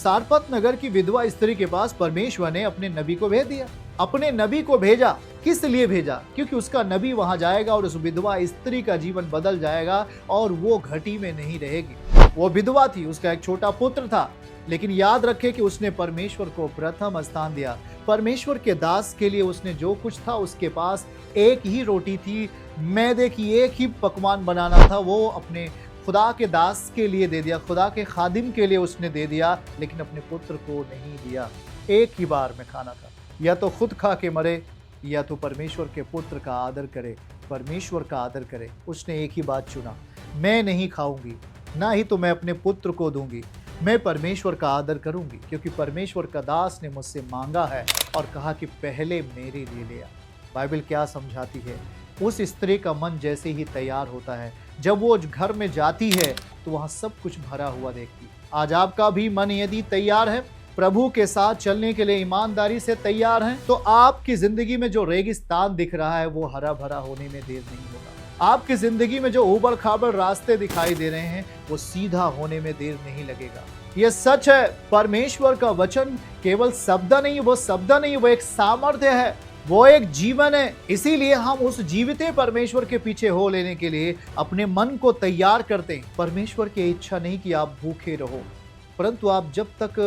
सारपत नगर की विधवा स्त्री के पास परमेश्वर ने अपने नबी को भेज दिया। अपने नबी को भेजा, किस लिए भेजा? क्योंकि उसका नबी वहां जाएगा और उस विधवा स्त्री का जीवन बदल जाएगा और वो घटी में नहीं रहेगी। वो विधवा थी, उसका एक छोटा पुत्र था, लेकिन याद रखे कि उसने परमेश्वर को प्रथम स्थान दिया। परमेश्वर के दास के लिए उसने जो कुछ था, उसके पास एक ही रोटी थी, मैदे की एक ही पकवान बनाना था, वो अपने खुदा के दास के लिए दे दिया, खुदा के खादिम के लिए उसने दे दिया, लेकिन अपने पुत्र को नहीं दिया। एक ही बार में खाना था, या तो खुद खा के मरे या तो परमेश्वर के पुत्र का आदर करे, परमेश्वर का आदर करे। उसने एक ही बात चुना, मैं नहीं खाऊंगी, ना ही तो मैं अपने पुत्र को दूंगी, मैं परमेश्वर का आदर करूंगी, क्योंकि परमेश्वर का दास ने मुझसे मांगा है और कहा कि पहले मेरे लिए ले आ। बाइबल क्या समझाती है? उस स्त्री का मन जैसे ही तैयार होता है, जब वो घर में जाती है तो वहां सब कुछ भरा हुआ देखती है। आज आपका भी मन यदि तैयार है, प्रभु के साथ चलने के लिए ईमानदारी से तैयार हैं, तो आपकी जिंदगी में जो रेगिस्तान दिख रहा है वो हरा भरा होने में देर नहीं होगा। आपकी जिंदगी में जो उबड़ खाबड़ रास्ते दिखाई दे रहे हैं वो सीधा होने में देर नहीं लगेगा। यह सच है, परमेश्वर का वचन केवल शब्द नहीं, वो शब्द नहीं, वो एक सामर्थ्य है, वो एक जीवन है। इसीलिए हम उस जीवित परमेश्वर के पीछे हो लेने के लिए अपने मन को तैयार करते हैं। परमेश्वर की इच्छा नहीं कि आप भूखे रहो, परंतु आप जब तक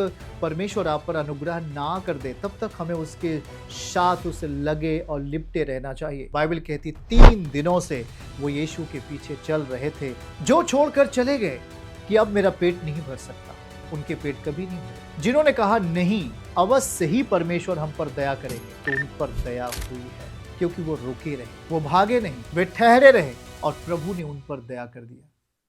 परमेश्वर आप पर अनुग्रह ना कर दे तब तक हमें उसके साथ उसे लगे और लिपटे रहना चाहिए। बाइबल कहती 3 दिनों से वो यीशु के पीछे चल रहे थे, जो छोड़कर चले गए कि अब मेरा पेट नहीं भर सकता, उनके पेट कभी नहीं भरे। जिन्होंने कहा नहीं, अवश्य ही परमेश्वर हम पर दया करेंगे, तो उन पर दया हुई है, क्योंकि वो रुके रहे, वो भागे नहीं, वे ठहरे रहे और प्रभु ने उन पर दया कर दिया।